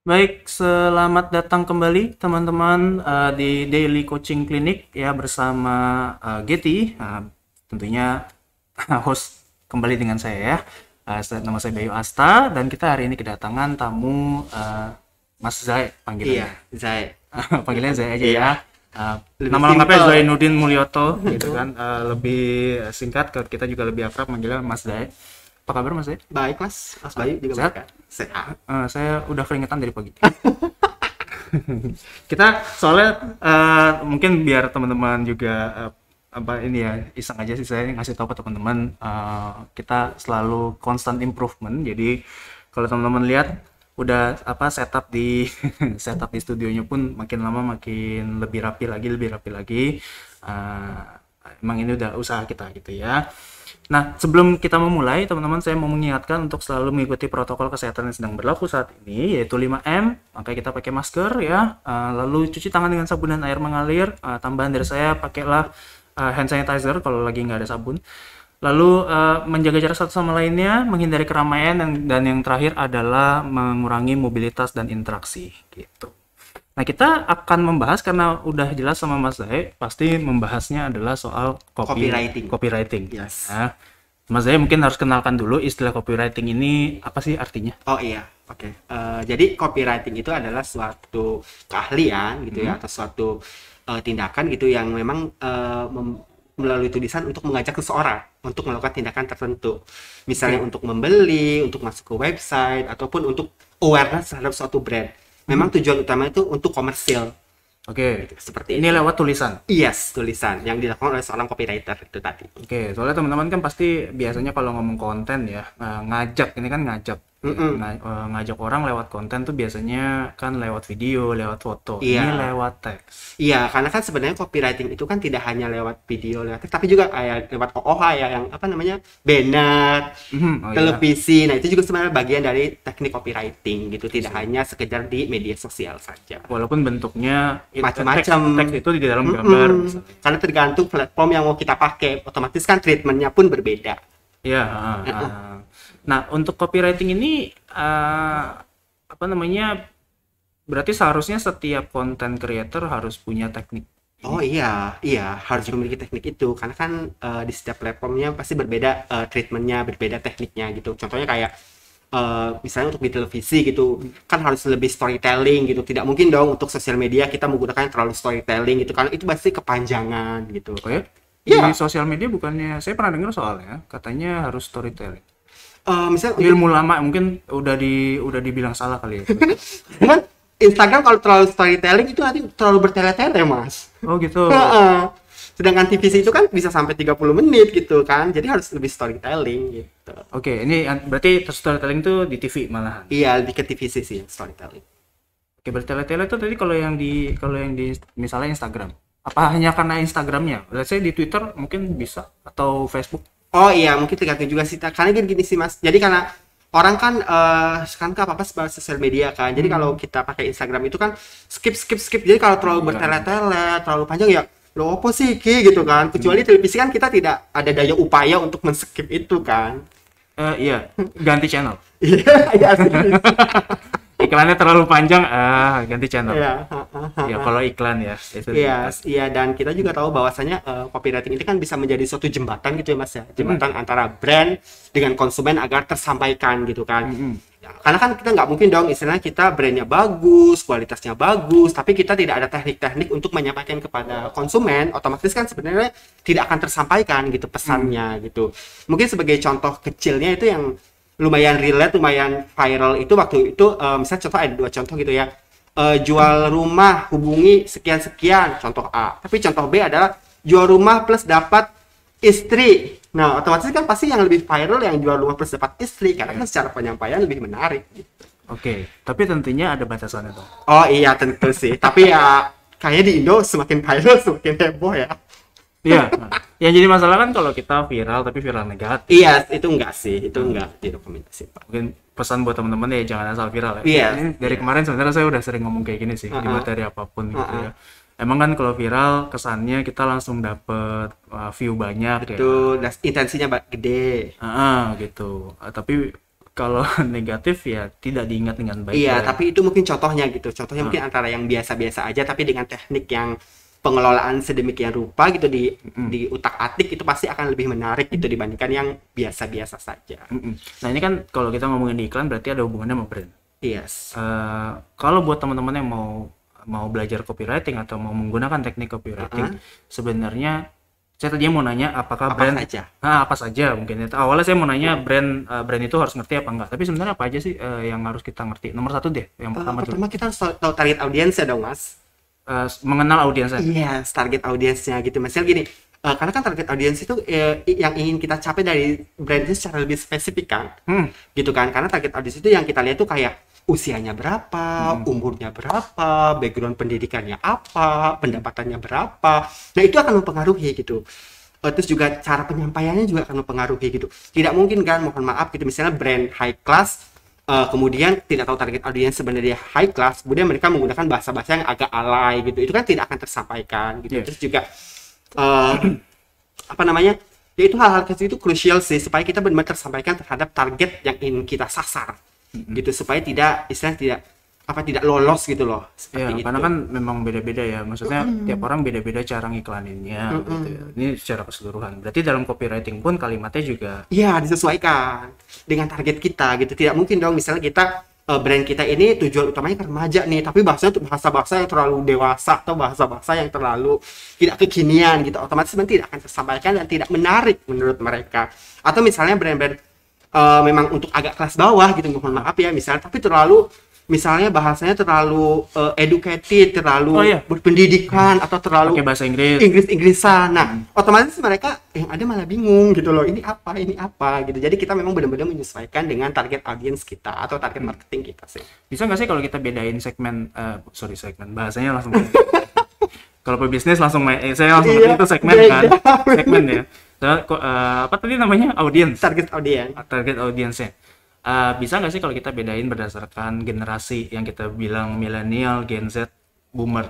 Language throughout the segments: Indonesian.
Baik, selamat datang kembali teman-teman di Daily Coaching Clinic ya bersama Getty. Tentunya host kembali dengan saya ya. Nama saya Bayu Asta dan kita hari ini kedatangan tamu Mas Zai Iya, panggilannya. Zai. Panggilannya Zai aja Iya. ya. Lebih Nama lengkapnya simpel. Zainuddin Mulyoto gitu kan. Lebih singkat, kita juga lebih akrab manggilnya Mas Zai. Apa kabar Mas Zai? Baik, Mas Bayu juga Sehat? baik kan? Sehat. Saya udah keringetan dari pagi. Kita soalnya mungkin biar teman-teman juga apa ini ya iseng aja sih saya ngasih tahu ke teman-teman kita selalu constant improvement. Jadi kalau teman-teman lihat udah apa setup di setup di studionya pun makin lama makin lebih rapi lagi. Emang ini udah usaha kita gitu ya. Nah, sebelum kita memulai, teman-teman, saya mau mengingatkan untuk selalu mengikuti protokol kesehatan yang sedang berlaku saat ini, yaitu 5M. Makanya kita pakai masker ya, lalu cuci tangan dengan sabun dan air mengalir. Tambahan dari saya, pakailah hand sanitizer kalau lagi nggak ada sabun. Lalu menjaga jarak satu sama lainnya, menghindari keramaian, dan yang terakhir adalah mengurangi mobilitas dan interaksi gitu. Nah, kita akan membahas karena udah jelas sama Mas Zai, pasti membahasnya adalah soal copywriting. Yes. Nah, Mas Zai mungkin harus kenalkan dulu istilah copywriting ini apa sih artinya? Oh iya, oke. Jadi copywriting itu adalah suatu keahlian gitu ya, atau suatu tindakan gitu yang memang melalui tulisan untuk mengajak seseorang untuk melakukan tindakan tertentu. Misalnya untuk membeli, untuk masuk ke website, ataupun untuk awareness terhadap suatu brand. Memang tujuan utama itu untuk komersil. Oke, Seperti ini itu. lewat tulisan. Yes, tulisan yang dilakukan oleh seorang copywriter itu tadi. Oke, soalnya teman-teman kan pasti biasanya kalau ngomong konten ya, ngajak, ini kan ngajak. Ngajak orang lewat konten tuh biasanya kan lewat video, lewat foto. Iya. Ini lewat teks. Iya, karena kan sebenarnya copywriting itu kan tidak hanya lewat video, lewat teks, tapi juga kayak lewat OOH ya, yang apa namanya, banner, Oh iya. televisi. Nah, itu juga sebenarnya bagian dari teknik copywriting gitu, tidak hanya sekedar di media sosial saja. Walaupun bentuknya Macam-macam. teks itu di dalam gambar misalnya. Karena tergantung platform yang mau kita pakai, otomatis kan treatmentnya pun berbeda. Iya. Nah, untuk copywriting ini apa namanya? Berarti seharusnya setiap content creator harus punya teknik. Oh iya, harus memiliki teknik itu karena kan di setiap platformnya pasti berbeda treatmentnya, berbeda tekniknya gitu. Contohnya kayak misalnya untuk di televisi gitu kan harus lebih storytelling gitu. Tidak mungkin dong untuk sosial media kita menggunakan yang terlalu storytelling gitu karena itu pasti kepanjangan gitu. Oh ya? Iya. Di sosial media bukannya saya pernah dengar soalnya katanya harus storytelling. Misalnya untuk Ilmu lama mungkin udah dibilang salah kali ya. cuman Instagram kalau terlalu storytelling itu nanti terlalu bertele-tele, Mas. Oh gitu. Heeh. Sedangkan TVC itu kan bisa sampai 30 menit gitu kan. Jadi harus lebih storytelling gitu. Oke, ini berarti storytelling tuh di TV malahan. Iya, lebih ke TVC sih storytelling. Oke, bertele-tele itu tadi kalau yang di misalnya Instagram. Apa hanya karena Instagramnya? Let's say di Twitter mungkin bisa atau Facebook. Oh iya, mungkin tergantung juga sih. Karena gini sih, Mas. Jadi karena orang kan sekarang kan apa-apa sebagai sosial media kan. Jadi kalau kita pakai Instagram itu kan skip. Jadi kalau terlalu bertele-tele, terlalu panjang ya lo apa sih Ki gitu kan. Kecuali televisi kan kita tidak ada daya upaya untuk men-skip itu kan. Iya, ganti channel. Iya sih. Iklannya terlalu panjang, ganti channel. Iya, Ya kalau iklan ya itu. iya, dan kita juga tahu bahwasanya copywriting ini kan bisa menjadi suatu jembatan gitu ya Mas ya. Jembatan antara brand dengan konsumen agar tersampaikan gitu kan. Ya, karena kan kita nggak mungkin dong istilahnya kita brandnya bagus, kualitasnya bagus, tapi kita tidak ada teknik-teknik untuk menyampaikan kepada konsumen, otomatis kan sebenarnya tidak akan tersampaikan gitu pesannya gitu. Mungkin sebagai contoh kecilnya itu yang lumayan relate, lumayan viral itu waktu itu misalnya contoh ada 2 contoh gitu ya. Jual rumah hubungi sekian contoh A, tapi contoh B adalah jual rumah plus dapat istri. Nah otomatis kan pasti yang lebih viral yang jual rumah plus dapat istri karena kan secara penyampaian lebih menarik gitu. Oke, tapi tentunya ada batasannya dong. Oh iya tentu sih, tapi ya kayaknya di Indo semakin viral semakin heboh ya. Iya. Yang jadi masalah kan kalau kita viral tapi viral negatif. Iya itu enggak sih, itu enggak direkomendasikan. Mungkin pesan buat teman-teman ya jangan asal viral ya. Iya. Ini dari kemarin sebenarnya saya udah sering ngomong kayak gini sih di materi apapun gitu ya. Emang kan kalau viral kesannya kita langsung dapet view banyak ya. Itu intensinya gede. Gitu. Tapi kalau negatif ya tidak diingat dengan baik Iya, ya. tapi itu mungkin contohnya gitu. Contohnya mungkin antara yang biasa-biasa aja, tapi dengan teknik yang pengelolaan sedemikian rupa gitu di utak-atik itu pasti akan lebih menarik gitu dibandingkan yang biasa-biasa saja. Nah ini kan kalau kita ngomongin di iklan berarti ada hubungannya sama brand. Yes. Kalau buat teman-teman yang mau belajar copywriting atau mau menggunakan teknik copywriting, sebenarnya saya tadinya mau nanya apakah Apa brand saja? apa saja mungkin ya. Awalnya saya mau nanya brand itu harus ngerti apa enggak. Tapi sebenarnya apa aja sih yang harus kita ngerti? Nomor satu deh, yang pertama dulu. Pertama kita harus tahu target audiensnya dong, Mas. Mengenal audiensnya. Iya, target audiensnya gitu. Misalnya gini, karena kan target audiens itu yang ingin kita capai dari brand itu secara lebih spesifik kan, gitu kan? Karena target audiens itu yang kita lihat tuh kayak usianya berapa, umurnya berapa, background pendidikannya apa, pendapatannya berapa. Nah itu akan mempengaruhi gitu. Terus juga cara penyampaiannya juga akan mempengaruhi gitu. Tidak mungkin kan, mohon maaf gitu, misalnya brand high class, kemudian tidak tahu target audiens sebenarnya high class, kemudian mereka menggunakan bahasa-bahasa yang agak alay gitu, itu kan tidak akan tersampaikan gitu. Terus juga apa namanya, ya itu hal-hal kecil itu krusial sih supaya kita benar-benar tersampaikan terhadap target yang ingin kita sasar gitu, supaya tidak tidak lolos gitu loh, Ya, seperti karena itu. kan memang beda-beda ya. Maksudnya tiap orang beda-beda cara ngiklaninnya gitu ya. Ini secara keseluruhan. Berarti dalam copywriting pun kalimatnya juga Iya, disesuaikan dengan target kita gitu. Tidak mungkin dong misalnya kita brand kita ini tujuan utamanya ke remaja nih, tapi bahasanya tuh bahasa-bahasa yang terlalu dewasa atau bahasa-bahasa yang terlalu tidak kekinian gitu. Otomatis nanti tidak akan tersampaikan dan tidak menarik menurut mereka. Atau misalnya brand-brand memang untuk agak kelas bawah gitu, mohon maaf ya misalnya, tapi terlalu misalnya bahasanya terlalu educated, terlalu berpendidikan atau terlalu pakai bahasa Inggris. Inggris-Inggrisan. Nah, otomatis mereka yang ada malah bingung gitu loh. Ini apa gitu. Jadi kita memang benar-benar menyesuaikan dengan target audience kita atau target marketing kita sih. Bisa nggak sih kalau kita bedain segmen segmen bahasanya langsung kalau pebisnis langsung saya langsung ngerti itu segmen kan. Segmen ya. Apa tadi namanya? Audience. Target audience. Target audiensnya. Bisa nggak sih kalau kita bedain berdasarkan generasi yang kita bilang milenial, Gen Z, boomer?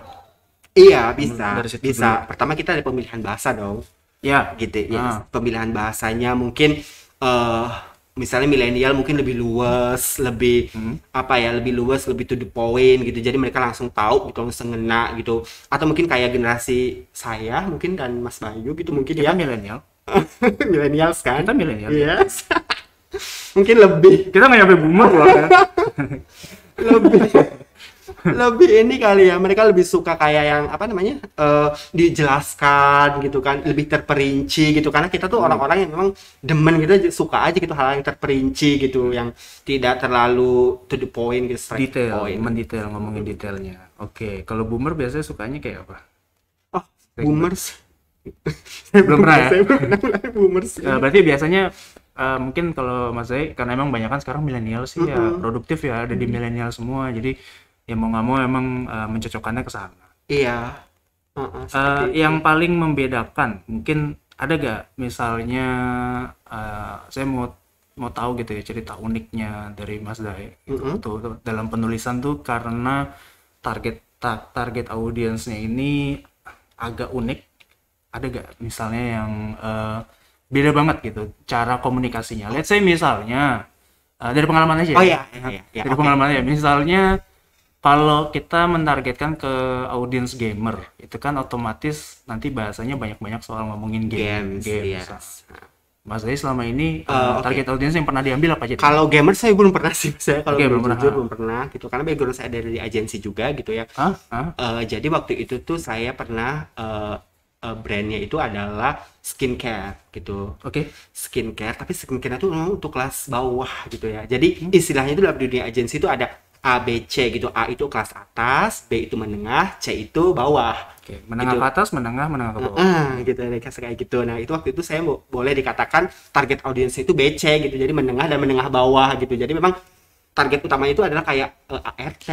Iya, bisa. Dari situ Bisa. dulu. Pertama kita ada pemilihan bahasa dong. Ya, Gitu ya. Pemilihan bahasanya mungkin misalnya milenial mungkin lebih luas, lebih lebih luas, lebih to the point gitu. Jadi mereka langsung tahu gitu, langsung ngena gitu. Atau mungkin kayak generasi saya mungkin dan Mas Bayu gitu mungkin kita ya. milenial. Millennials kan? Kita milenial. Yes. Mungkin lebih Kita nggak nyampe boomer loh ya. lebih lebih ini kali ya, mereka lebih suka kayak yang apa namanya dijelaskan gitu kan, lebih terperinci gitu, karena kita tuh orang-orang yang memang demen gitu, suka aja gitu hal yang terperinci gitu, yang tidak terlalu to the point gitu, straight to the Detail, point. mendetail, ngomongin detailnya. Oke, kalau boomer biasanya sukanya kayak apa? Oh, boomers. Belum pernah ya? Saya belum pernah mulai boomers. Berarti biasanya mungkin kalau Mas Zai, karena emang banyak kan sekarang milenial sih ya, produktif ya, ada di milenial semua, jadi ya mau nggak mau emang mencocokkannya ke sana. Iya. Seperti Yang paling membedakan mungkin ada gak misalnya saya mau tahu gitu ya cerita uniknya dari Mas Zai tuh dalam penulisan tuh, karena target audiensnya ini agak unik. Ada gak misalnya yang beda banget gitu cara komunikasinya? Let's say misalnya dari pengalaman aja. Oh iya. Dari pengalaman aja. Misalnya kalau kita mentargetkan ke audiens gamer, itu kan otomatis nanti bahasanya banyak-banyak soal ngomongin games. Yes. Mas Zai selama ini target audiens yang pernah diambil apa aja? Kalau gamer saya belum pernah sih, saya kalau belum jujur belum pernah gitu, karena background saya dari agensi juga gitu ya. Jadi waktu itu tuh saya pernah brandnya itu adalah skincare gitu. Oke. Skincare, tapi skincare itu memang untuk kelas bawah gitu ya. Jadi istilahnya itu dalam dunia agensi itu ada A, B, C gitu. A itu kelas atas, B itu menengah, C itu bawah. Oke, menengah gitu. ke atas, menengah ke bawah. Gitu kayak gitu. Nah, itu waktu itu saya boleh dikatakan target audiensnya itu BC gitu. Jadi menengah dan menengah bawah gitu. Jadi memang target utamanya itu adalah kayak ART,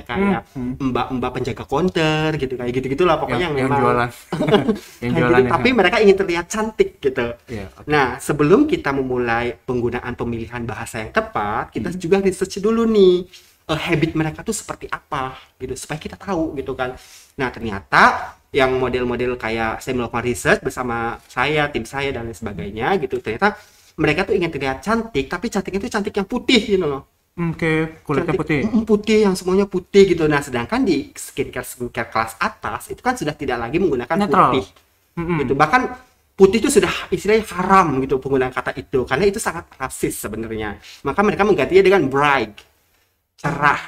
kayak mbak-mbak penjaga counter gitu, kayak gitu-gitulah pokoknya yang memang jualan. Yang kayak jualan gitu, tapi mereka ingin terlihat cantik gitu. Iya, oke. Nah, sebelum kita memulai penggunaan pemilihan bahasa yang tepat, kita juga research dulu nih habit mereka tuh seperti apa gitu, supaya kita tahu gitu kan. Nah, ternyata yang model-model kayak saya melakukan research bersama saya, tim saya dan lain sebagainya gitu, ternyata mereka tuh ingin terlihat cantik, tapi cantiknya itu cantik yang putih gitu loh. Oke, kulitnya Cantik, putih. putih yang semuanya putih gitu. Nah, sedangkan di skincare kelas atas itu kan sudah tidak lagi menggunakan Netral. putih gitu. Bahkan putih itu sudah istilahnya haram gitu penggunaan kata itu, karena itu sangat rasis sebenarnya. Maka mereka menggantinya dengan bright, cerah,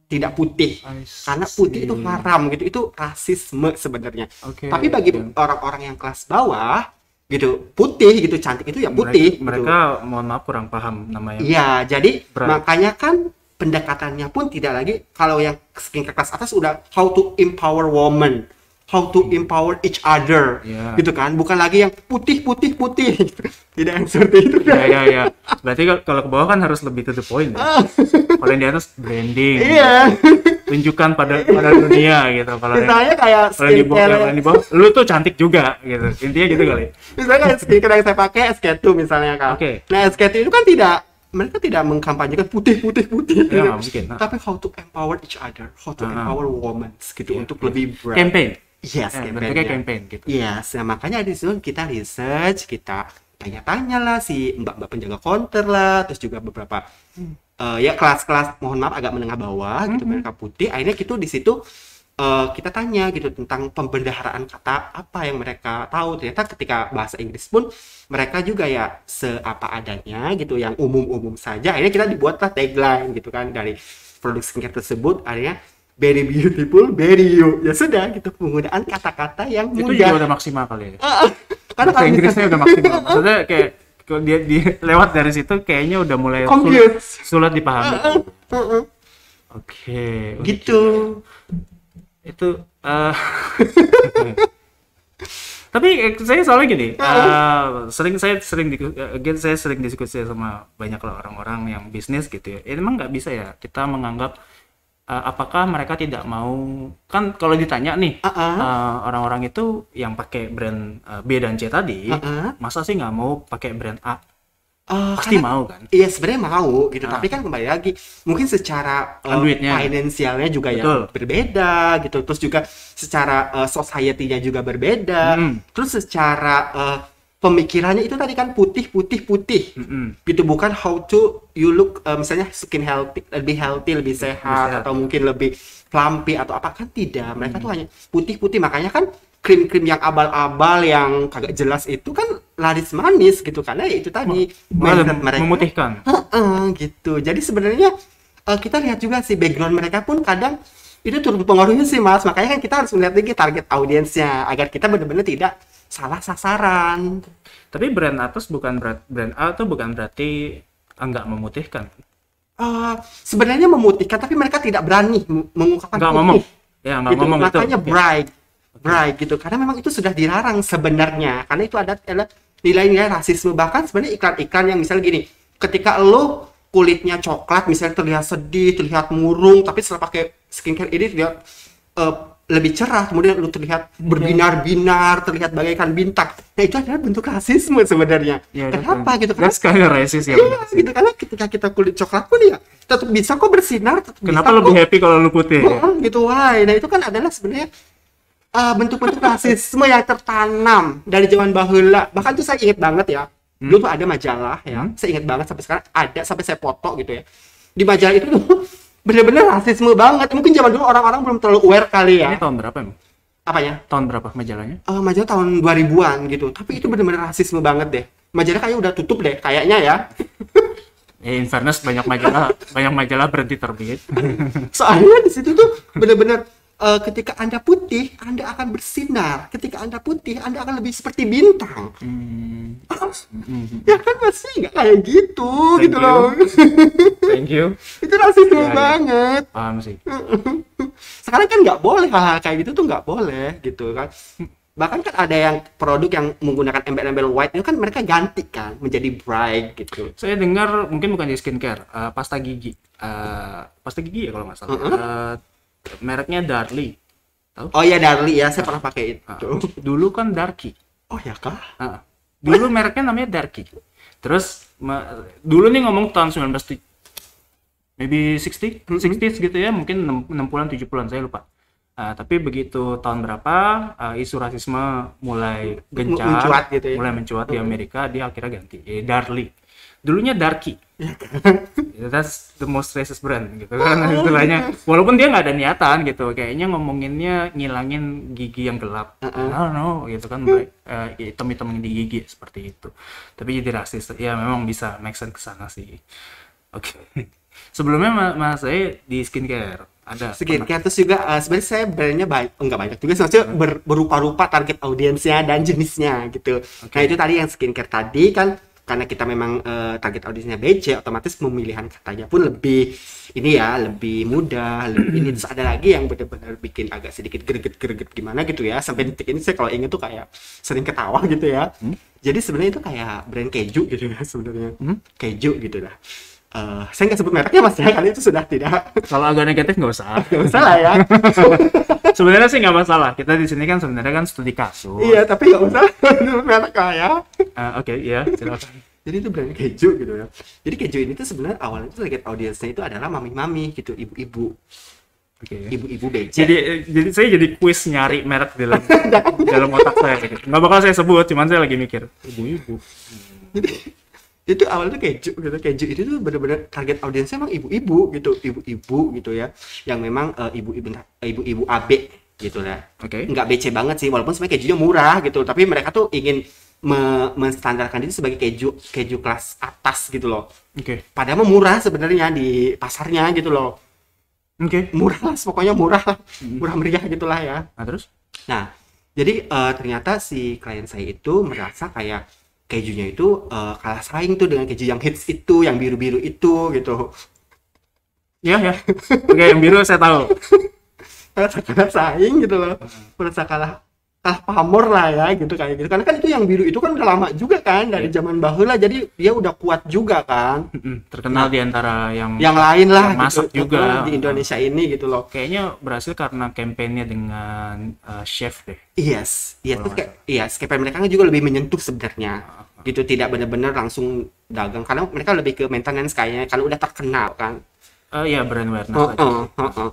tidak putih. I Karena putih itu see. haram gitu, itu rasisme sebenarnya. Oke, Tapi bagi oke. orang-orang yang kelas bawah gitu, putih gitu, cantik itu ya putih gitu. Mereka mohon maaf kurang paham namanya. Iya, jadi Bright. makanya kan pendekatannya pun tidak lagi, kalau yang skincare kelas atas udah how to empower woman, how to empower each other, Iya. gitu kan, bukan lagi yang putih putih putih, tidak yang seperti itu. Ya. Berarti kalau ke bawah kan harus lebih to the point ya. Kalau yang di atas branding. Iya, Tunjukkan pada dunia gitu. Kalau yang misalnya kayak di bawah, skincare, yang di bawah, lu tuh cantik juga gitu. Intinya gitu kali. misalnya kayak skincare yang saya pakai SK2 misalnya kan. Oke. Nah SK2 itu kan tidak, mereka tidak mengkampanyekan putih putih putih, Ya, nggak mungkin. Nah. tapi how to empower each other, how to empower women gitu, Iya, untuk iya. lebih bright. Campaign. Yes, Bentuknya campaign-nya. campaign gitu. Yes, nah makanya di situ kita research, kita tanya-tanya lah si mbak-mbak penjaga counter lah, terus juga beberapa ya kelas-kelas, mohon maaf agak menengah bawah gitu, mereka putih. Akhirnya gitu di situ kita tanya gitu tentang pembendaharaan kata apa yang mereka tahu. Ternyata ketika bahasa Inggris pun mereka juga ya seapa adanya gitu, yang umum-umum saja. Akhirnya kita dibuatlah tagline gitu kan dari produk skincare tersebut, akhirnya very beautiful, very you. Ya sudah gitu, penggunaan kata-kata yang Itu mudah. juga udah maksimal kali ya. Karena Bahasa Inggrisnya udah maksimal. Maksudnya kayak kalau dia lewat dari situ kayaknya udah mulai Confused. sulit dipahami. Oke. Gitu. Itu tapi saya soalnya gini, saya sering diskusi sama banyak lah orang-orang yang bisnis gitu ya. Emang nggak bisa ya kita menganggap apakah mereka tidak mau, kan kalau ditanya nih orang-orang itu yang pakai brand B dan C tadi, masa sih nggak mau pakai brand A? Pasti Karena- mau kan? Iya sebenarnya mau gitu, tapi kan kembali lagi mungkin secara Kan duitnya. finansialnya juga Betul. ya berbeda gitu, terus juga secara society-nya juga berbeda, terus secara pemikirannya itu tadi kan putih gitu, bukan how to you look, misalnya skin healthy, lebih sehat, atau mungkin lebih plumpy atau apa, kan tidak, mereka tuh hanya putih, makanya kan krim-krim yang abal-abal yang kagak jelas itu kan laris manis gitu, karena ya itu tadi mindset mereka Memutihkan. gitu. Jadi sebenarnya kita lihat juga sih background mereka pun kadang itu turun pengaruhnya sih Mas, makanya kan kita harus melihat lagi target audiensnya agar kita benar-benar tidak salah sasaran. Tapi brand atas bukan brand A itu bukan berarti nggak memutihkan. Sebenarnya memutihkan, tapi mereka tidak berani mengungkapkan Nggak putih. ngomong. Ya, nggak Gitu. ngomong itu. Makanya Oke. bright gitu, karena memang itu sudah dilarang sebenarnya, karena itu adalah nilai-nilai rasisme. Bahkan sebenarnya iklan-iklan yang misalnya gini, ketika lo kulitnya coklat misalnya terlihat sedih, terlihat murung, tapi setelah pakai skincare ini terlihat lebih cerah, kemudian lo terlihat berbinar-binar, terlihat bagaikan bintang. Nah itu adalah bentuk rasisme sebenarnya. Ya, Kenapa gitu? That's kind of racist ya. Iya, gitu, karena ketika kita kulit coklat pun ya tetap bisa kok bersinar, tetap Kenapa bisa lebih kok happy kalau lu putih? Ya? gitu, why. Nah itu kan adalah sebenarnya bentuk-bentuk rasisme yang tertanam dari zaman baheula. Bahkan tuh saya ingat banget ya, dulu tuh ada majalah ya, saya ingat banget sampai sekarang ada, sampai saya foto gitu ya. Di majalah itu tuh bener-bener rasisme banget. Mungkin zaman dulu orang-orang belum terlalu aware kali Ini ya. tahun berapa emang? Apanya? Tahun berapa majalahnya? Majalah tahun 2000-an gitu. Tapi itu bener-bener rasisme banget deh. Majalah kayaknya udah tutup deh, kayaknya ya. In fairness banyak majalah berhenti terbit. Soalnya di situ tuh bener-bener ketika Anda putih, Anda akan bersinar. Ketika Anda putih, Anda akan lebih seperti bintang. Ya kan pasti nggak kayak gitu, Thank gitu you. loh. Thank you. Itu rasisme Ya, ya. banget. Paham sih. Sekarang kan nggak boleh hal-hal kayak gitu tuh, nggak boleh gitu kan. Bahkan kan ada yang produk yang menggunakan embel-embel white itu kan mereka ganti kan menjadi bright gitu. Saya dengar mungkin bukan di skincare, pasta gigi. Pasta gigi ya kalau nggak salah. Mereknya Darlie. Tahu? Oh iya Darlie ya, saya pernah pakai itu. Dulu kan Darky. Oh ya kah? Dulu mereknya namanya Darky. Terus dulu nih ngomong tahun 19 maybe 60s gitu ya, mungkin 60-an 70-an saya lupa. Tapi begitu tahun berapa isu rasisme mulai gencar, Mencuat gitu ya. mulai mencuat di Amerika, dia akhirnya ganti. Darlie. Dulunya Darky. That's the most racist brand gitu kan istilahnya. Walaupun dia nggak ada niatan gitu, kayaknya ngomonginnya ngilangin gigi yang gelap. I don't know gitu kan, hitam-hitam di gigi seperti itu. Tapi jadi rasis. Ya memang bisa make sense ke sana sih. Oke. Sebelumnya mas saya di skincare ada Skincare terus juga sebenarnya saya brandnya enggak banyak juga sih, maksudnya berupa-rupa target audiensnya dan jenisnya gitu. Nah itu tadi yang skincare tadi kan, karena kita memang target audiensnya BC, otomatis pemilihan katanya pun lebih ini ya, lebih mudah, lebih ini. Terus ada lagi yang benar-benar bikin agak sedikit greget-greget gimana gitu ya, sampai detik ini saya kalau ingat tuh kayak sering ketawa gitu ya. Jadi sebenarnya itu kayak brand keju gitu ya sebenarnya. Keju gitu lah. Saya nggak sebut mereknya mas ya, kali itu sudah tidak. Kalau agak negatif nggak usah. Nggak usah lah ya. Sebenarnya sih nggak masalah. Kita di sini kan sebenarnya kan studi kasus. Iya, tapi nggak usah sebut merek lah ya. Oke, iya, silakan. Jadi itu brand keju gitu ya. Jadi keju ini tuh sebenarnya awalnya itu target audiensnya itu adalah mami-mami gitu, ibu-ibu. Oke. Ibu-ibu BC. Jadi saya jadi quiz nyari merek dalam otak saya gitu. Nggak bakal saya sebut, cuman saya lagi mikir ibu-ibu. Jadi itu awalnya keju gitu. Keju itu tuh benar-benar target audiensnya emang ibu-ibu gitu, ibu-ibu gitu ya, yang memang ibu-ibu AB gitu lah. Oke. Nggak BC banget sih, walaupun sebenarnya kejunya murah gitu, tapi mereka tuh ingin menstandarkan itu sebagai keju kelas atas gitu loh. Oke. Padahal mah murah sebenarnya di pasarnya gitu loh. Oke. Murah lah, pokoknya murah lah, murah meriah gitulah ya. Nah, terus? Nah, jadi ternyata si klien saya itu merasa kayak kejunya itu kalah saing tuh dengan keju yang hits itu, yang biru-biru itu gitu. Ya, ya. Oke, yang biru saya tahu. Kalah saing gitu loh. Merasa kalah pamor lah ya gitu, kayak gitu. Karena kan itu yang biru itu kan udah lama juga kan, dari zaman baheula, jadi dia udah kuat juga kan. Terkenal di antara yang lain lah yang masak gitu, juga di Indonesia ini gitu loh. Kayaknya berhasil karena kampanye dengan chef deh. Yes, iya tuh kayak campaign mereka kan juga lebih menyentuh sebenarnya. Gitu, tidak benar-benar langsung dagang, karena mereka lebih ke maintenance kayaknya, kalau udah terkenal kan. Iya, brand awareness aja.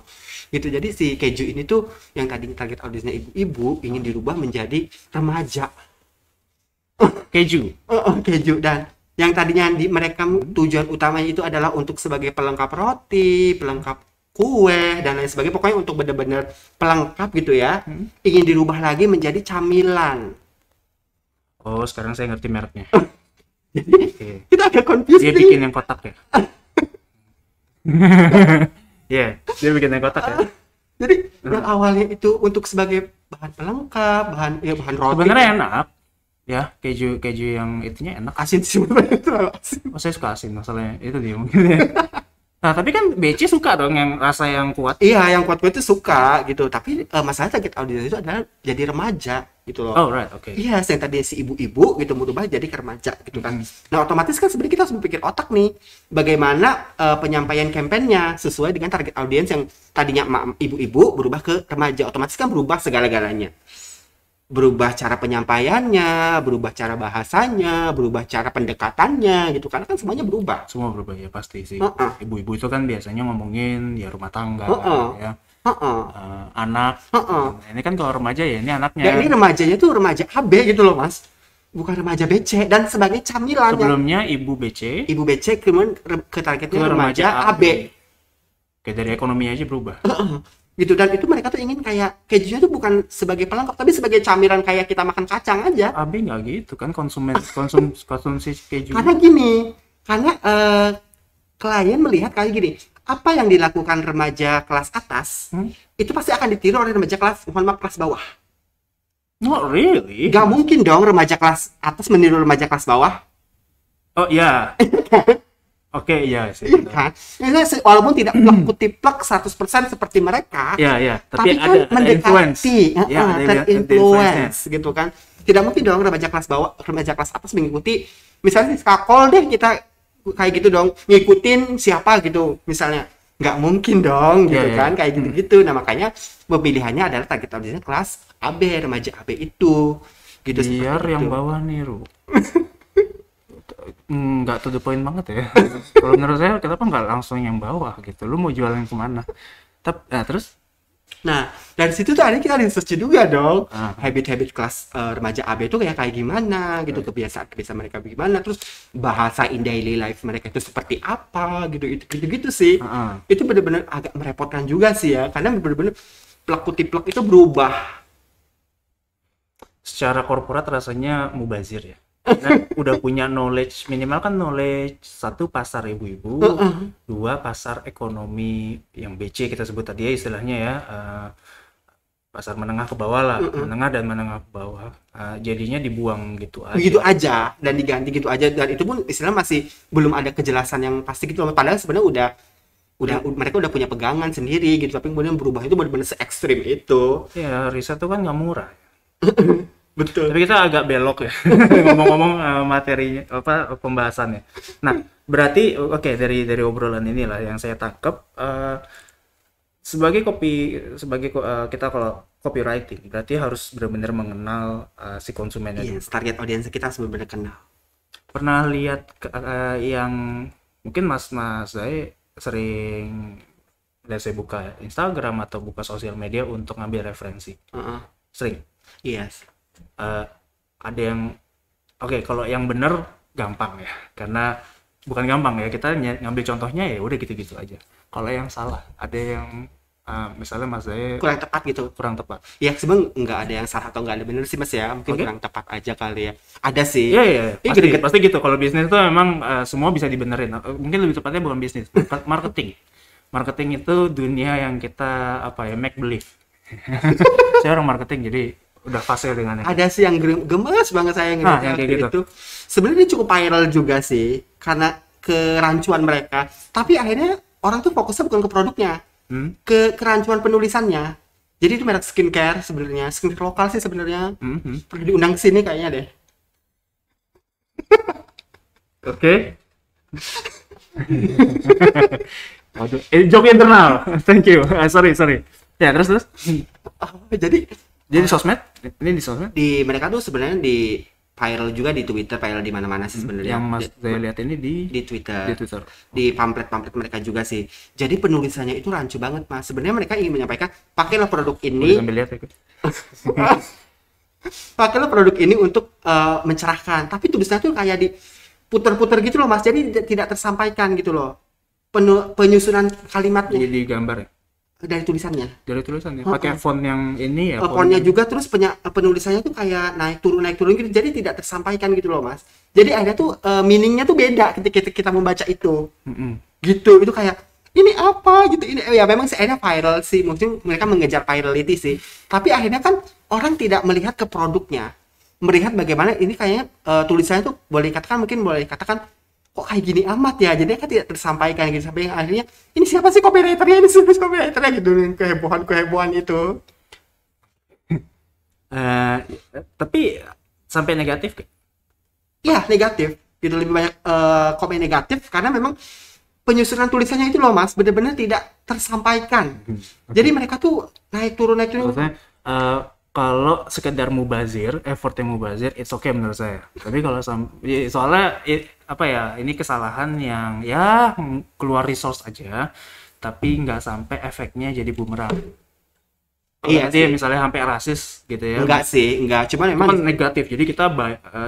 Gitu. Jadi si keju ini tuh yang tadinya target audiensnya ibu-ibu ingin dirubah menjadi remaja. Keju. Keju, dan yang tadinya mereka tujuan utamanya itu adalah untuk sebagai pelengkap roti, pelengkap kue dan lain sebagainya, pokoknya untuk benar-benar pelengkap gitu ya. Ingin dirubah lagi menjadi camilan. Oh, sekarang saya ngerti mereknya. Jadi kita agak confused. Dia bikin yang kotak ya. Iya, dia bikin yang kotak ya. Jadi yang awalnya itu untuk sebagai bahan pelengkap, bahan roti. Sebenarnya enak. Ya, keju yang itunya enak. Asin sih sebenarnya. Oh, saya suka asin, masalahnya itu dia mungkin ya. Nah, tapi kan BC suka dong yang rasa yang kuat. Iya, yang kuat-kuat itu suka gitu. Tapi masalah target audiens itu adalah jadi remaja gitu loh. Oh, right, oke. Iya, yang tadi si ibu-ibu gitu merubah jadi ke remaja gitu kan. Nah, otomatis kan sebenarnya kita harus berpikir otak nih, bagaimana penyampaian kampanyenya sesuai dengan target audiens yang tadinya ibu-ibu berubah ke remaja. Otomatis kan berubah segala-galanya. Berubah cara penyampaiannya, berubah cara bahasanya, berubah cara pendekatannya gitu, karena kan semuanya berubah. Semua berubah ya pasti sih. Ibu-ibu itu kan biasanya ngomongin ya rumah tangga ya. Anak. Ini kan kalau remaja ya ini anaknya. Dan ini remajanya tuh remaja AB gitu loh mas, bukan remaja BC, dan sebagai camilan. Sebelumnya ibu BC kemudian ke targetnya remaja AB. Kayak dari ekonomi aja berubah. Gitu, dan itu mereka tuh ingin kayak kejunya tuh bukan sebagai pelengkap tapi sebagai camilan kayak kita makan kacang aja. AB nggak gitu kan, konsumsi keju. Karena gini, karena klien melihat kayak gini, apa yang dilakukan remaja kelas atas itu pasti akan ditiru oleh remaja kelas bawah. Not really. Gak mungkin dong remaja kelas atas meniru remaja kelas bawah. Oh iya. Oke, iya sih. Iya kan? Walaupun tidak plek 100% seperti mereka. Iya. Tapi kan ada influence. Terinfluence gitu kan. Tidak mungkin dong remaja kelas bawah, remaja kelas atas mengikuti misalnya skakol deh, kita kayak gitu dong, ngikutin siapa gitu misalnya. Nggak mungkin dong gitu kan, kayak gitu-gitu. Nah, makanya pemilihannya adalah target audiensnya kelas AB, remaja AB itu. Gitu. Biar yang bawah niru. Nggak to the point banget ya. Kalau menurut saya kenapa nggak langsung yang bawah gitu, lu mau jualan kemana? Nah, terus Nah, dari situ tuh akhirnya kita research juga dong. Ah. Habit-habit kelas remaja AB itu kayak gimana gitu, kebiasaan-kebiasaan mereka gimana, terus bahasa in daily life mereka itu seperti apa gitu, gitu sih. Ah. Itu bener-bener agak merepotkan juga sih ya, karena bener-bener plak putih plak itu berubah. Secara korporat rasanya mubazir ya. Karena udah punya knowledge, minimal kan knowledge satu pasar ibu-ibu, dua pasar ekonomi yang BC kita sebut tadi ya istilahnya ya, pasar menengah ke bawah lah, menengah dan menengah ke bawah. Jadinya dibuang gitu aja. Begitu aja dan diganti gitu aja, dan itu pun istilah masih belum ada kejelasan yang pasti gitu loh. Padahal sebenarnya udah mereka udah punya pegangan sendiri gitu, tapi kemudian berubah itu benar-benar se ekstrim itu. Ya riset tuh kan nggak murah. Betul. Tapi kita agak belok ya ngomong-ngomong materinya apa pembahasannya. Nah, berarti oke, dari obrolan inilah yang saya tangkap, sebagai kita kalau copywriting berarti harus benar-benar mengenal si konsumennya dulu. Yes, target audiens kita harus benar-benar kenal. Pernah lihat yang mungkin mas saya sering lihat, saya buka Instagram atau buka sosial media untuk ngambil referensi. Sering. Yes. Ada yang kalau yang bener gampang ya, karena bukan gampang ya, kita ngambil contohnya ya udah gitu-gitu aja. Kalau yang salah, ada yang misalnya mas saya Kurang tepat gitu. kurang tepat. Ya sebenarnya nggak ada yang salah atau nggak ada bener sih mas ya, mungkin kurang tepat aja kali ya. Ada sih. Iya, Iya, pasti, gitu-gitu. pasti gitu. Kalau bisnis itu memang semua bisa dibenerin. Mungkin lebih tepatnya bukan bisnis, marketing. Marketing itu dunia yang kita make believe. Saya orang marketing, jadi udah fase dengan yang Ada sih yang gemes banget saya ngeliat yang kayak waktu gitu. itu. Sebenarnya ini cukup viral juga sih karena kerancuan mereka. Tapi akhirnya orang tuh fokusnya bukan ke produknya, ke kerancuan penulisannya. Jadi itu merek skincare sebenarnya, skincare lokal sih sebenarnya. Perlu diundang ke sini kayaknya deh. Oke. Waduh, joke internal. Thank you. Sorry. Ya, terus. Jadi sosmed? Ini di sosmed? Di mereka tuh sebenarnya di viral juga di Twitter, viral di mana-mana sih sebenarnya. Yang mas saya lihat ini di Twitter. Di Twitter. Di pamflet-pamflet mereka juga sih. Jadi penulisannya itu rancu banget mas. Sebenarnya mereka ingin menyampaikan, pakailah produk Boleh ini, sambil lihat ya. pakailah produk ini untuk mencerahkan. Tapi tulisannya tuh kayak diputer-puter gitu loh mas. Jadi tidak tersampaikan gitu loh. Penyusunan kalimatnya Di gambar ya. dari tulisannya. Dari tulisannya. Pakai font yang ini ya. Fontnya juga, terus penulisannya tuh kayak naik turun gitu. Jadi tidak tersampaikan gitu loh mas. Jadi akhirnya tuh meaningnya tuh beda ketika kita membaca itu. Gitu, itu kayak ini apa gitu, ini ya memang sih akhirnya viral sih, mungkin mereka mengejar virality sih, tapi akhirnya kan orang tidak melihat ke produknya, melihat bagaimana ini kayaknya tulisannya tuh boleh katakan kok kayak gini amat ya, jadi kan tidak tersampaikan gitu, sampai yang akhirnya ini siapa sih copywriternya gitu, kehebohan itu. Tapi sampai negatif kan? Ya negatif gitu, lebih banyak komen negatif karena memang penyusunan tulisannya itu loh mas, benar-benar tidak tersampaikan. Jadi mereka tuh naik turun. Maksudnya kalau sekedar mubazir, effort yang mubazir, it's okay menurut saya. Tapi kalau soalnya ini kesalahan yang ya keluar resource aja, tapi nggak sampai efeknya jadi bumerang. Iya sih, misalnya sampai rasis gitu ya. Enggak sih, cuman memang negatif. Jadi kita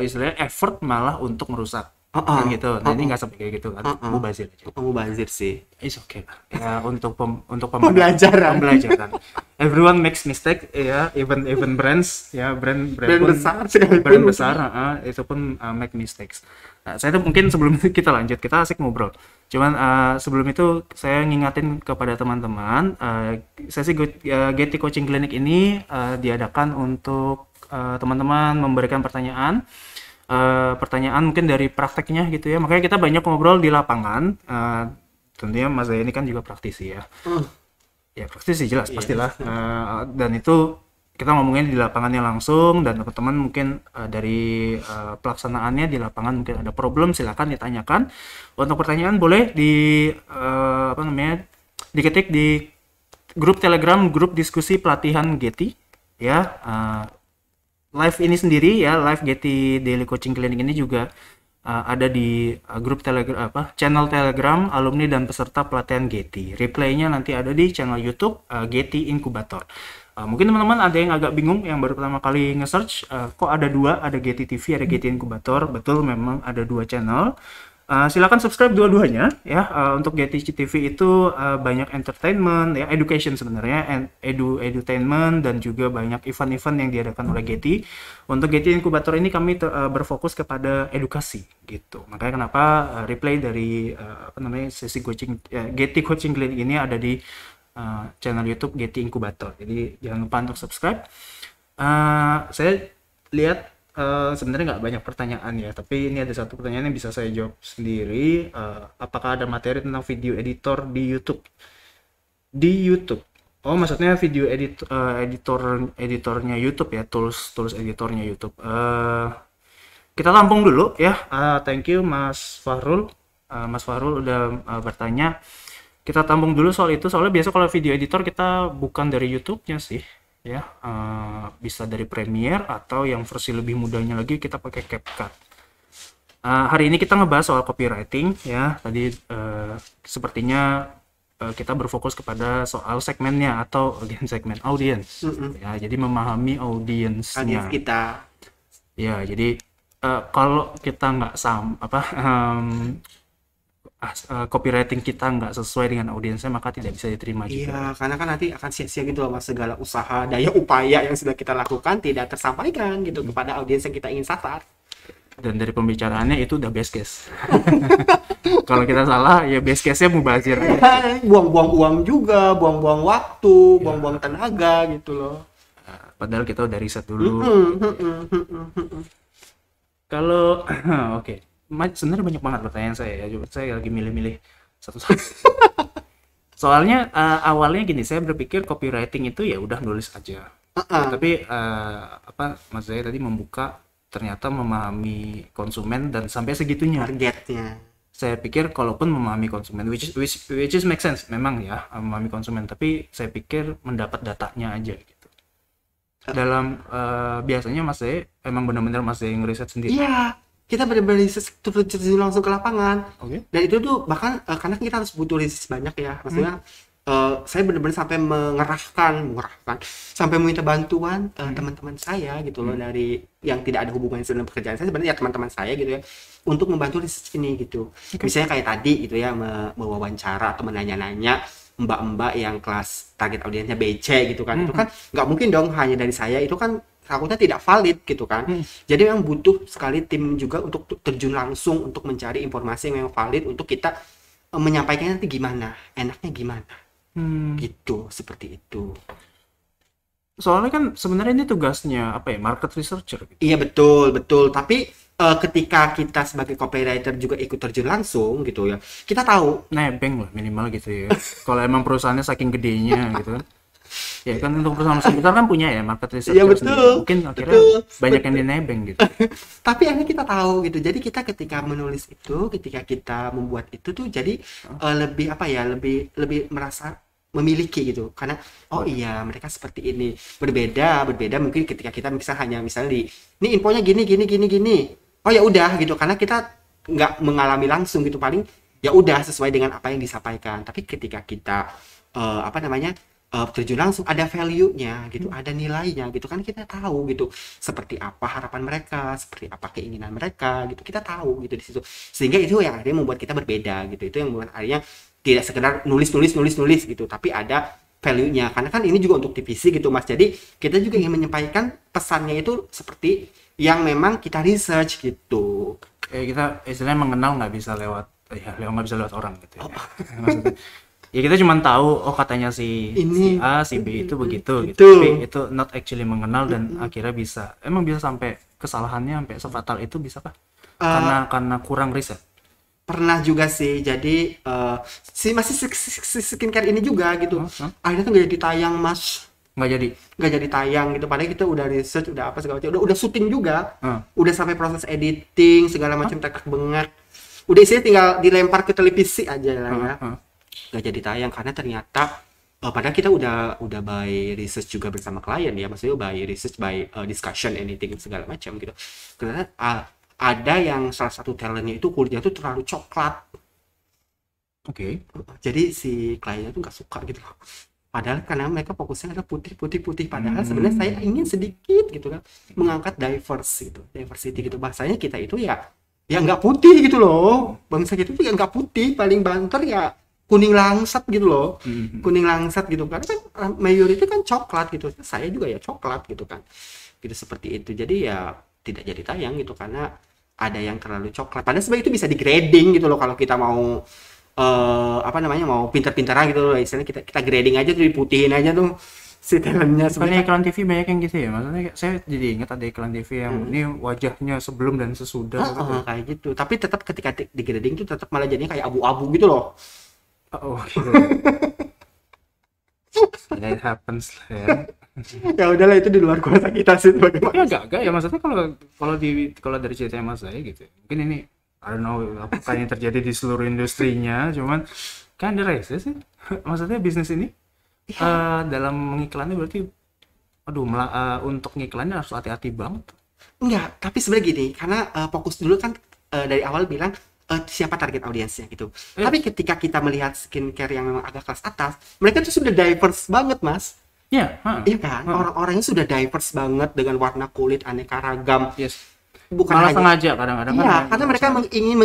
istilahnya effort malah untuk merusak. Kan gitu. Nah, ini nggak sampai kayak gitu kan. Mubazir aja. Mubazir sih. It's okay lah. Ya untuk pembelajaran. Everyone makes mistake ya, even brands ya, brand besar itu pun make mistakes. Nah, saya tuh mungkin sebelum kita lanjut, kita asik ngobrol. Cuman sebelum itu saya ngingatin kepada teman-teman, sesi Getty Coaching Clinic ini diadakan untuk teman-teman memberikan pertanyaan mungkin dari prakteknya gitu ya, makanya kita banyak ngobrol di lapangan. Tentunya Mas Zaya ini kan juga praktisi ya. Ya praktisi jelas pastilah. Dan itu kita ngomongin di lapangannya langsung, dan teman-teman mungkin dari pelaksanaannya di lapangan mungkin ada problem, silakan ditanyakan. Untuk pertanyaan boleh diketik di grup Telegram, grup diskusi pelatihan Getty ya. Live ini sendiri ya, live Getty Daily Coaching Clinic ini juga ada di grup Telegram channel Telegram alumni dan peserta pelatihan Getty. Replaynya nanti ada di channel YouTube Getty Inkubator. Mungkin teman-teman ada yang agak bingung yang baru pertama kali nge-search kok ada dua, ada Getty TV, ada Getty Inkubator. Betul, memang ada dua channel. Silakan subscribe dua-duanya ya. Untuk Getty TV itu banyak entertainment ya, education sebenarnya, edutainment, dan juga banyak event-event yang diadakan oleh Getty. Untuk Getty Inkubator ini kami berfokus kepada edukasi gitu. Makanya kenapa replay dari sesi coaching Getty Coaching Clinic ini ada di channel YouTube Getty Inkubator. Jadi jangan lupa untuk subscribe. Saya lihat sebenarnya nggak banyak pertanyaan ya, tapi ini ada satu pertanyaan yang bisa saya jawab sendiri. Apakah ada materi tentang video editor di YouTube? Di YouTube. Oh, maksudnya video editornya YouTube ya, tools editornya YouTube. Kita tampung dulu ya. Thank you Mas Fahrul. Mas Fahrul udah bertanya. Kita tampung dulu soal itu, soalnya biasa kalau video editor kita bukan dari YouTube-nya sih. Ya, bisa dari Premiere atau yang versi lebih mudahnya lagi kita pakai CapCut. Hari ini kita ngebahas soal copywriting ya. Tadi sepertinya kita berfokus kepada soal segmennya atau segmen audience. Ya, jadi memahami audiensnya kita. Ya, jadi kalau kita nggak copywriting kita nggak sesuai dengan audiensnya, maka tidak bisa diterima juga. Iya, karena kan nanti akan sia-sia gitu loh Mas, segala usaha, daya upaya yang sudah kita lakukan tidak tersampaikan gitu kepada audiens yang kita ingin sasar. Dan dari pembicaraannya itu udah best case. Kalau kita salah ya best case-nya mubazir. Buang-buang uang juga, buang-buang waktu, buang-buang tenaga gitu loh. Padahal kita udah riset dulu. Kalau oke. Sebenarnya banyak banget pertanyaan saya ya, saya lagi milih-milih satu-satu. Soalnya awalnya gini, saya berpikir copywriting itu ya udah nulis aja. Tapi Mas Zaya tadi membuka, ternyata memahami konsumen dan sampai segitunya targetnya. Saya pikir kalaupun memahami konsumen, which is make sense memang ya, memahami konsumen, tapi saya pikir mendapat datanya aja gitu. Dalam biasanya Mas Zaya emang benar-benar Mas Zaya ngeriset sendiri. Iya. Kita benar-benar terjun langsung ke lapangan. Okay. Dan itu tuh bahkan karena kita harus butuh riset banyak ya, maksudnya saya benar-benar sampai mengerahkan sampai meminta bantuan teman-teman saya gitu loh, dari yang tidak ada hubungannya dengan pekerjaan saya, sebenarnya ya teman-teman saya gitu ya, untuk membantu riset ini gitu. Misalnya kayak tadi gitu ya, mewawancara atau menanya-nanya mbak-mbak yang kelas target audiensnya BC gitu kan. Itu kan nggak mungkin dong hanya dari saya, itu kan takutnya tidak valid gitu kan. Jadi memang butuh sekali tim juga untuk terjun langsung untuk mencari informasi yang valid untuk kita menyampaikannya nanti gimana, enaknya gimana. Gitu, seperti itu. Soalnya kan sebenarnya ini tugasnya market researcher gitu. Iya betul. Tapi ketika kita sebagai copywriter juga ikut terjun langsung gitu ya, kita tahu nebeng lah minimal gitu ya. Kalau emang perusahaannya saking gedenya gitu kan. Ya kan untuk perusahaan besar kan punya ya market research. Iya betul. Mungkin akhirnya banyak yang dinebeng gitu. Tapi akhirnya kita tahu gitu. Jadi kita ketika menulis itu, ketika kita membuat itu tuh jadi lebih merasa memiliki gitu. Karena iya mereka seperti ini. Berbeda mungkin ketika kita misalnya di ini infonya gini. Oh ya udah gitu. Karena kita nggak mengalami langsung gitu, paling ya udah sesuai dengan apa yang disampaikan. Tapi ketika kita terjun langsung, ada value-nya gitu, ada nilainya gitu kan, kita tahu gitu seperti apa harapan mereka, seperti apa keinginan mereka gitu, kita tahu gitu di situ. Sehingga itu yang akhirnya membuat kita berbeda gitu. Itu yang membuat akhirnya tidak sekedar nulis gitu, tapi ada value-nya. Karena kan ini juga untuk divisi gitu Mas. Jadi kita juga ingin menyampaikan pesannya itu seperti yang memang kita research gitu. Kita istilahnya mengenal nggak bisa lewat orang gitu ya. Maksudnya ya kita cuma tahu katanya si A, si B itu begitu gitu. Tapi itu not actually mengenal, dan akhirnya bisa sampai kesalahannya sampai sefatal itu bisa kah? Karena kurang riset. Pernah juga sih. Jadi masih skincare ini juga gitu. Akhirnya tuh nggak jadi tayang Mas. Nggak jadi tayang gitu. Padahal kita udah research, udah apa segala macam, udah syuting juga, udah sampai proses editing segala macam, teknik bengek, udah isinya tinggal dilempar ke televisi aja lah ya. Nggak jadi tayang karena ternyata padahal kita udah by research juga bersama klien ya, maksudnya by research, by discussion anything segala macam gitu. Karena ada yang salah satu talentnya itu kulitnya tuh terlalu coklat. Oke. Jadi si kliennya tuh nggak suka gitu loh. Padahal karena mereka fokusnya adalah putih. Padahal sebenarnya saya ingin sedikit gitu kan mengangkat diversity gitu. Bahasanya kita itu ya nggak putih gitu loh. Bangsa kita tuh ya nggak putih, paling banter ya kuning langsat gitu loh. Kuning langsat gitu kan. Kan mayoritas kan coklat gitu. Saya juga ya coklat gitu kan. Gitu seperti itu. Jadi ya tidak jadi tayang gitu karena ada yang terlalu coklat. Padahal sebenarnya itu bisa di grading gitu loh kalau kita mau apa namanya mau pintar-pintaran gitu loh, istilahnya kita grading aja tuh, diputihin aja tuh si talentnya Soalnya sebenarnya. iklan TV banyak yang gitu ya, maksudnya saya jadi ingat ada iklan TV yang ini wajahnya sebelum dan sesudah gitu. Kayak gitu, tapi tetap ketika di grading tuh tetap malah jadinya kayak abu-abu gitu loh. Oh, gitu. Ya, it happens lah ya. Ya udahlah, itu di luar kuasa kita sih Ya bagaimana. agak ya, maksudnya kalau kalau dari cerita mas saya gitu. Mungkin ini I don't know apakah ini terjadi di seluruh industrinya, cuman kan ada rese sih. Maksudnya bisnis ini dalam mengiklannya berarti aduh untuk ngiklannya harus hati-hati banget. Enggak, tapi sebenarnya gini, karena fokus dulu kan dari awal bilang siapa target audiensnya gitu. Iya. Tapi ketika kita melihat skincare yang memang agak kelas atas, mereka tuh sudah diverse banget, Mas. Ya, Iya kan? Orang-orangnya sudah diverse banget dengan warna kulit aneka ragam. yes. Bukan Malah hanya sengaja kadang-kadang kan. iya, karena mereka ingin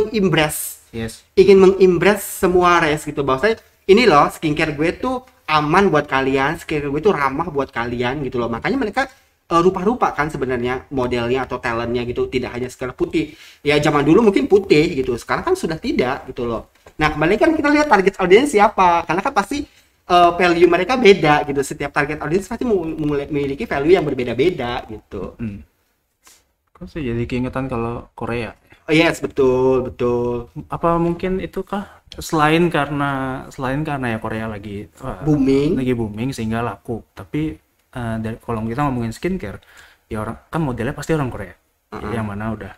Yes. mengimpress semua race gitu. Bahwasanya ini loh skincare gue tuh aman buat kalian, skincare gue tuh ramah buat kalian gitu loh. Makanya mereka rupa-rupa kan sebenarnya modelnya atau talentnya gitu, tidak hanya sekedar putih. Ya zaman dulu mungkin putih gitu, sekarang kan sudah tidak gitu loh. Nah kembali kan kita lihat target audiens siapa, karena kan pasti value mereka beda gitu. Setiap target audiens pasti memiliki value yang berbeda-beda gitu. Kok saya jadi keingetan kalau Korea. Oh yes, betul, betul. Apa mungkin itu kah selain karena ya Korea Booming. lagi booming sehingga laku. Tapi kalau kita ngomongin skincare, ya orang kan modelnya pasti orang Korea. Jadi yang mana udah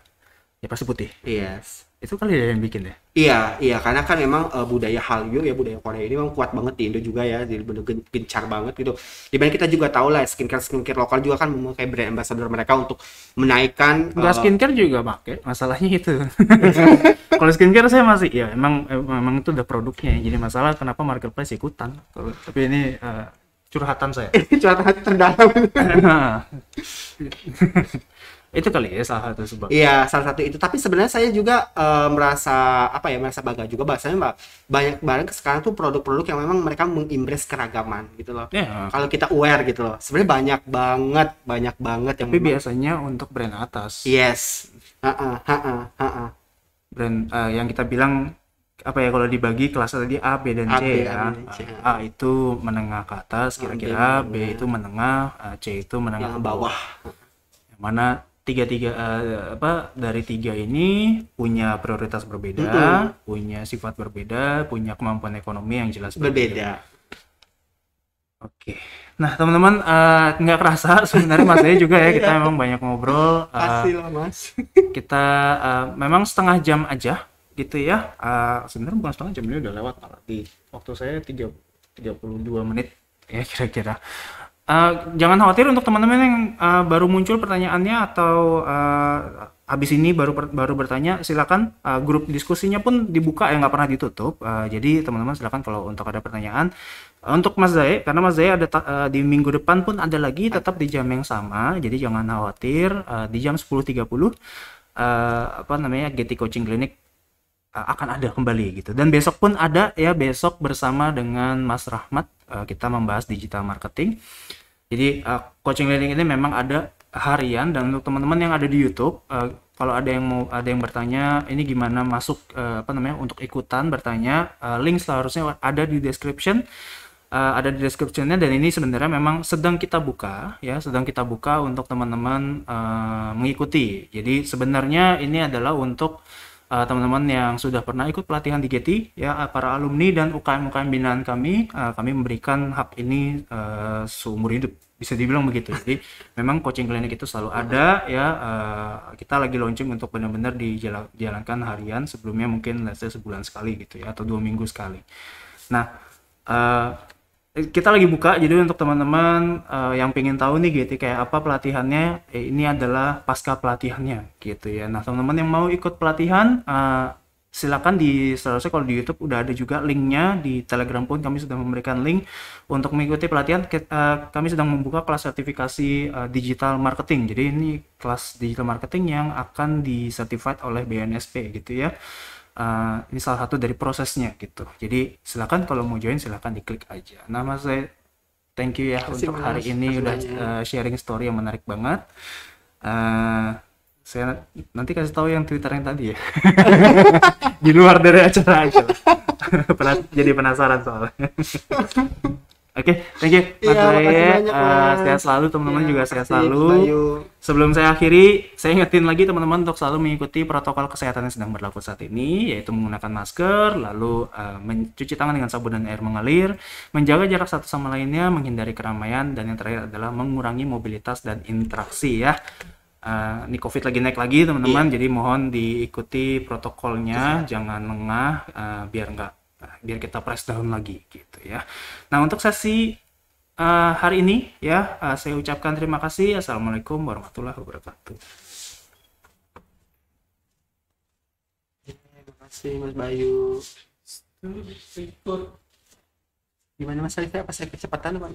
ya pasti putih. Yes. Itu kali ya yang bikin ya. Iya, karena kan memang budaya Hallyu ya, budaya Korea ini memang kuat banget di Indo juga ya, jadi bener gencar banget gitu. Dimana kita juga tahu lah skincare lokal juga kan memakai brand ambassador mereka untuk menaikkan Enggak skincare juga pakai, masalahnya itu. Kalau skincare saya masih ya emang itu udah produknya ya. Jadi masalah kenapa marketplace ikutan. Tapi ini curhatan saya. curhatan hati terdalam. Itu kali ya salah satu sebab. Iya, salah satu itu. Tapi sebenarnya saya juga merasa bangga juga bahasanya banyak banget sekarang tuh produk-produk yang memang mereka mengimpress keragaman gitu loh. Ya, Kalau kita aware gitu loh. Sebenarnya banyak banget yang tapi memang biasanya untuk brand atas. yes. Brand yang kita bilang apa ya, kalau dibagi kelas tadi A, B dan A, C B, ya. A, B, C. A itu menengah ke atas kira-kira, B itu menengah, C itu menengah Yang ke bawah. bawah. Yang mana dari tiga ini punya prioritas berbeda, punya sifat berbeda, punya kemampuan ekonomi yang jelas Berbeda. Oke. Nah, teman-teman, nggak kerasa sebenarnya Mas saya juga ya, kita memang banyak ngobrol. Pasti lah, Mas. Kita memang setengah jam aja gitu ya. Sebenarnya bukan setengah jam, ini udah lewat malah. Di waktu saya 32 menit ya kira-kira. Jangan khawatir untuk teman-teman yang baru muncul pertanyaannya atau habis ini baru bertanya, silakan, grup diskusinya pun dibuka ya, nggak pernah ditutup. Jadi teman-teman silakan kalau untuk ada pertanyaan. Untuk Mas Zae, karena Mas Zae ada di minggu depan pun ada lagi tetap di jam yang sama, jadi jangan khawatir. Di jam 10.30 GT Coaching Clinic akan ada kembali gitu. Dan besok pun ada ya, besok bersama dengan Mas Rahmat kita membahas digital marketing. Jadi coaching clinic ini memang ada harian, dan untuk teman-teman yang ada di YouTube, kalau ada yang bertanya ini gimana masuk untuk ikutan bertanya, link seharusnya ada di description. Ada di descriptionnya, dan ini sebenarnya memang sedang kita buka untuk teman-teman mengikuti. Jadi sebenarnya ini adalah untuk teman-teman yang sudah pernah ikut pelatihan di Getty ya, para alumni dan UKM-UKM binaan kami memberikan hak ini seumur hidup, bisa dibilang begitu. Jadi memang coaching klinik itu selalu ada ya. Kita lagi launching untuk benar-benar dijalankan harian, sebelumnya mungkin let's say sebulan sekali gitu ya, atau 2 minggu sekali. Nah, kita lagi buka, jadi untuk teman-teman yang pengen tahu nih gitu kayak apa pelatihannya, ini adalah pasca pelatihannya gitu ya. Nah teman-teman yang mau ikut pelatihan, silakan seharusnya kalau di YouTube udah ada juga linknya, di Telegram pun kami sudah memberikan link untuk mengikuti pelatihan. Kami sedang membuka kelas sertifikasi digital marketing, jadi ini kelas digital marketing yang akan disertified oleh BNSP gitu ya. Ini salah satu dari prosesnya gitu. Jadi silakan kalau mau join silakan diklik aja. Nah Mas, saya thank you ya Kasih untuk Mas, hari ini kasih udah banyak. sharing story yang menarik banget. Saya nanti kasih tahu yang Twitter yang tadi ya. Di luar dari acara aja lah. Jadi penasaran soalnya. Oke, thank you Mas Iya, makasih Baye. banyak Mas. Sehat selalu teman-teman, Ya, juga sehat makasih Mas selalu. Bayu. Sebelum saya akhiri, saya ingetin lagi teman-teman untuk selalu mengikuti protokol kesehatan yang sedang berlaku saat ini, yaitu menggunakan masker, lalu mencuci tangan dengan sabun dan air mengalir, menjaga jarak satu sama lainnya, menghindari keramaian, dan yang terakhir adalah mengurangi mobilitas dan interaksi ya. Ini COVID lagi naik lagi teman-teman, Iya, jadi mohon diikuti protokolnya, kesehatan. jangan lengah, biar kita press down lagi gitu ya. Nah untuk sesi hari ini ya, saya ucapkan terima kasih. Assalamualaikum warahmatullahi wabarakatuh. Terima kasih Mas Bayu. Gimana Mas Arif? Apa saya kecepatan apa?